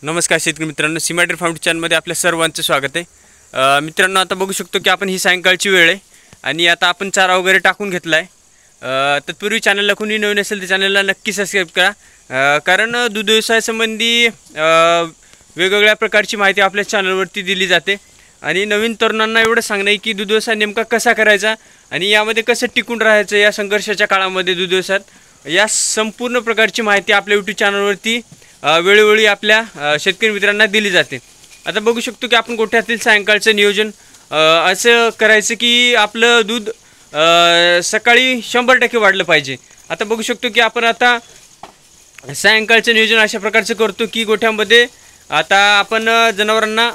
नमस्कार शेतकरी मित्रांनो, सीमा डेअरी फार्म चॅनलमध्ये आपल्या सर्वांचं स्वागत आहे। मित्रांनो, आता बघू शकतो की आपण ही सायंकाळची वेळ आहे आणि आता आपण चारा वगैरे टाकून घेतला आहे। तत्पूर्वी चॅनलला कोणी नवीन असेल तर चॅनलला नक्की सबस्क्राईब करा, कारण दूध व्यवसायासंबंधी वेगवेगळ्या प्रकारची माहिती आपल्या चॅनलवरती दिली जाते आणि नवीन तरुणांना एवढं सांगणं आहे की दूध व्यवसाय नेमका कसा करायचा आणि यामध्ये कसं टिकून राहायचं या संघर्षाच्या काळामध्ये दूध व्यवसायात, या संपूर्ण प्रकारची माहिती आपल्या यूट्यूब चॅनलवरती वेळोवेळी आपल्या शेतकरी मित्रांना दिली जाते। आता बघू शकतो की आपण गोठ्यातील सायंकाळचं नियोजन असं करायचं की आपलं दूध सकाळी 100% वाढलं पाहिजे। आता बघू शकतो की आपण आता सायंकाळचं नियोजन अशा प्रकारचं करतो की गोठ्यामध्ये आता आपण जनावरांना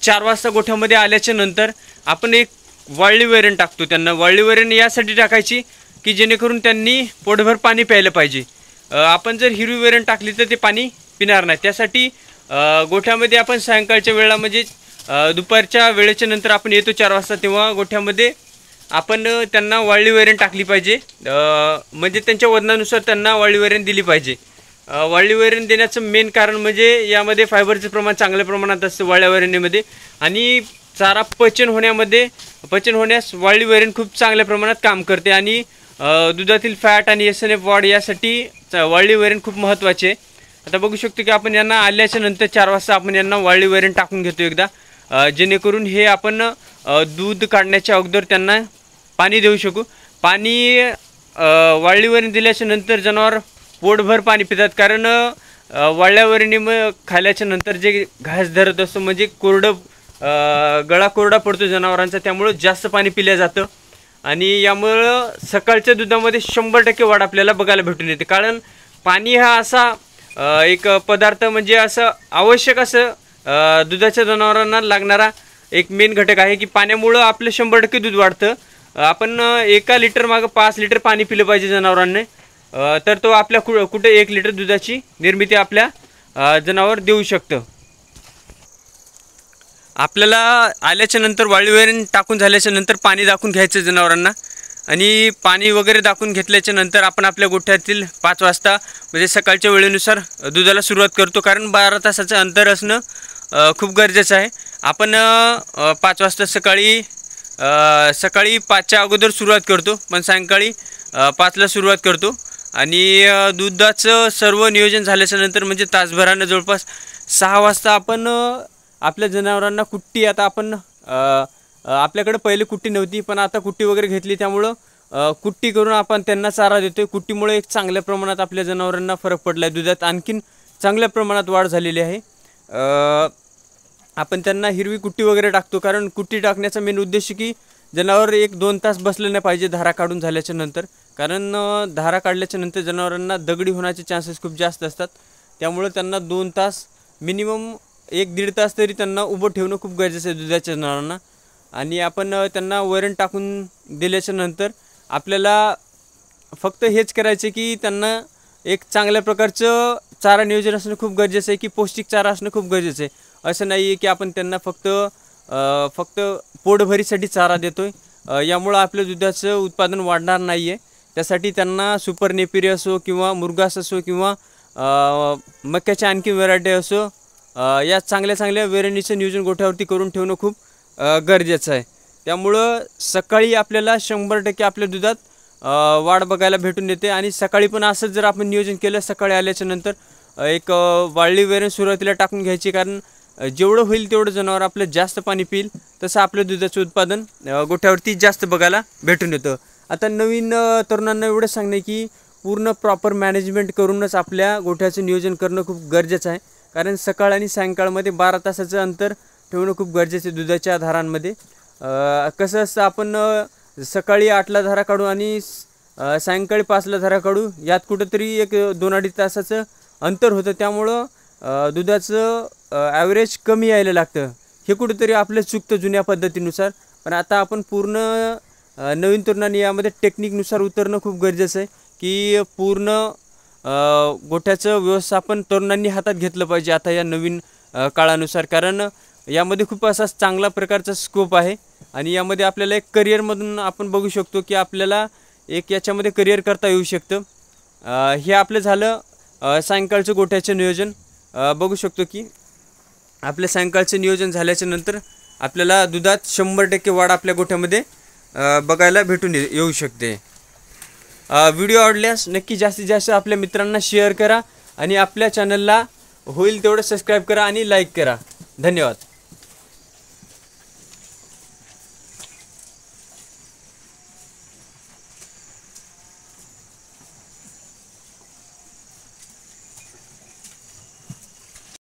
4 वाजता गोठ्यामध्ये आल्याच्या नंतर आपण एक वाळली वैरण टाकतो। त्यांना वाळली वैरण यासाठी टाकायची की जेणेकरून त्यांनी पोटभर पाणी प्यायलं पाहिजे। आपण जर हिरवी वैरण टाकली तर ते पाणी पिणार नाही, त्यासाठी गोठ्यामध्ये आपण सायंकाळच्या वेळेला म्हणजे दुपारच्या वेळेच्या नंतर आपण येतो 4 वाजता, तेव्हा गोठ्यामध्ये आपण त्यांना वाळली वैरण टाकली पाहिजे, म्हणजे त्यांच्या वजनानुसार त्यांना वाळली वैरण दिली पाहिजे। वाळली वैरण देण्याचं मेन कारण म्हणजे यामध्ये फायबरचं प्रमाण चांगल्या प्रमाणात असतं वाळल्या वैरणीमध्ये, आणि चारा पचन होण्यास वाळली वैरण खूप चांगल्या प्रमाणात काम करते आणि दुधातील फॅट आणि SNF वाढ यासाठी वाळली वैरण खूप महत्त्वाची आहे। आता बघू शकतो की आपण यांना आल्याच्या नंतर 4 वाजता आपण यांना वाळली वैरण टाकून घेतो एकदा, जेणेकरून हे आपण दूध काढण्याच्या अगोदर त्यांना पाणी देऊ शकू। पाणी वाळली वैरण दिल्याच्या नंतर जनावर पोटभर पाणी पितात, कारण वाळल्या वैरणी खाल्ल्याच्या नंतर जे घास धरत असतो म्हणजे गळा कोरडा पडतो जनावरांचा, त्यामुळे जास्त पाणी पिलं जातं आणि यामुळं सकाळच्या दुधामध्ये 100% वाढ आपल्याला बघायला भेटून येते। कारण पाणी हा असा एक पदार्थ म्हणजे असं आवश्यक असं दुधाच्या जनावरांना लागणारा एक मेन घटक आहे की पाण्यामुळं आपलं 100% दूध वाढतं। आपण 1 लिटर मागं 5 लिटर पाणी पिलं पाहिजे जनावरांनी, तर तो आपल्या कुठे 1 लिटर दुधाची निर्मिती आपल्या जनावर देऊ शकतं। आपल्याला आल्याच्या नंतर वाळली वैरण टाकून झाल्याच्या नंतर पाणी दाखवून घ्यायचं जनावरांना, आणि पाणी वगैरे दाखवून घेतल्याच्या नंतर आपण आपल्या गोठ्यातील 5 वाजता म्हणजे सकाळच्या वेळेनुसार दुधाला सुरुवात करतो, कारण 12 तासाचं अंतर असणं खूप गरजेचं आहे। आपण 5 वाजता सकाळी 5च्या अगोदर सुरुवात करतो, पण सायंकाळी 5ला सुरुवात करतो आणि दुधाचं सर्व नियोजन झाल्याच्या नंतर म्हणजे तासभरानं जवळपास 6 वाजता आपण आपल्या जनावरांना कुट्टी, आता आपण आपल्याकडे पहिले कुट्टी नव्हती पण आता कुट्टी वगैरे घेतली, त्यामुळं कुट्टी करून आपण त्यांना चारा देतोय। कुट्टीमुळे एक चांगल्या प्रमाणात आपल्या जनावरांना फरक पडला आहे, दुधात आणखीन चांगल्या प्रमाणात वाढ झालेली आहे। आपण त्यांना हिरवी कुट्टी वगैरे टाकतो, कारण कुट्टी टाकण्याचा मेन उद्देश की जनावर 1-2 तास बसलं नाही पाहिजे धारा काढून झाल्याच्या नंतर, कारण धारा काढल्याच्या नंतर जनावरांना दगडी होण्याचे चान्सेस खूप जास्त असतात, त्यामुळे त्यांना 2 तास मिनिमम 1-1.5 तास तरी त्यांना उभं ठेवणं खूप गरजेचं आहे दुधाच्या जनावरांना। आणि आपण त्यांना वैरण टाकून दिल्याच्या नंतर आपल्याला फक्त हेच करायचं की त्यांना एक चांगल्या प्रकारचं चारा नियोजन असणं खूप गरजेचं आहे, की पौष्टिक चारा असणं खूप गरजेचं आहे। असं नाही आहे की आपण त्यांना फक्त पोटभरीसाठी चारा देतोय, यामुळं आपल्या दुधाचं उत्पादन वाढणार नाही आहे। त्यासाठी त्यांना सुपर नेपिरी असो किंवा मुरघास असो किंवा मक्याच्या आणखी व्हरायटी असो, या चांगल्या वैरणीचं नियोजन गोठ्यावरती करून ठेवणं खूप गरजेचं आहे। त्यामुळं सकाळी आपल्याला 100% आपल्या दुधात वाढ बघायला भेटून येते, आणि सकाळी पण असंच जर आपण नियोजन केलं, सकाळी आल्याच्या नंतर एक वाळली वैरण सुरुवातीला टाकून घ्यायची, कारण जेवढं होईल तेवढं जनावर आपलं जास्त पाणी पिईल तसं आपलं दुधाचं उत्पादन गोठ्यावरती जास्त बघायला भेटून येतं। आता नवीन तरुणांना एवढं सांगणं की पूर्ण प्रॉपर मॅनेजमेंट करूनच आपल्या गोठ्याचं नियोजन करणं खूप गरजेचं आहे, कारण सकाळ आणि सायंकाळमध्ये 12 तासाचं अंतर ठेवणं खूप गरजेचं आहे दुधाच्या धारांमध्ये। कसं असतं, आपण सकाळी 8ला धारा काढू आणि सायंकाळी 5ला धारा काढू, यात कुठंतरी 1-2-2.5 तासाचं अंतर होतं, त्यामुळं दुधाचं ॲव्हरेज कमी यायला लागतं। हे कुठंतरी आपलं चुकतं जुन्या पद्धतीनुसार, पण आता आपण पूर्ण नवीन तरुणांनी यामध्ये टेक्निकनुसार उतरणं खूप गरजेचं आहे, की पूर्ण गोठ्याचं व्यवस्थापन तरुणांनी हातात घेतलं पाहिजे आता या नवीन काळानुसार, कारण यामध्ये खूप असा चांगला प्रकारचा स्कोप आहे आणि यामध्ये आपल्याला एक करिअरमधून आपण बघू शकतो की आपल्याला एक याच्यामध्ये करिअर करता येऊ शकतं। हे आपलं झालं सायंकाळचं गोठ्याचं नियोजन। बघू शकतो की आपल्या सायंकाळचे नियोजन झाल्याच्या नंतर आपल्याला दुधात 100% वाढ आपल्या गोठ्यामध्ये बघायला भेटून येऊ शकते. व्हिडिओ आवडल्यास नक्की जास्तीत जास्त आपल्या मित्रांना शेअर करा आणि आपल्या चॅनलला होईल तेवढं सबस्क्राईब करा आणि लाईक करा. धन्यवाद.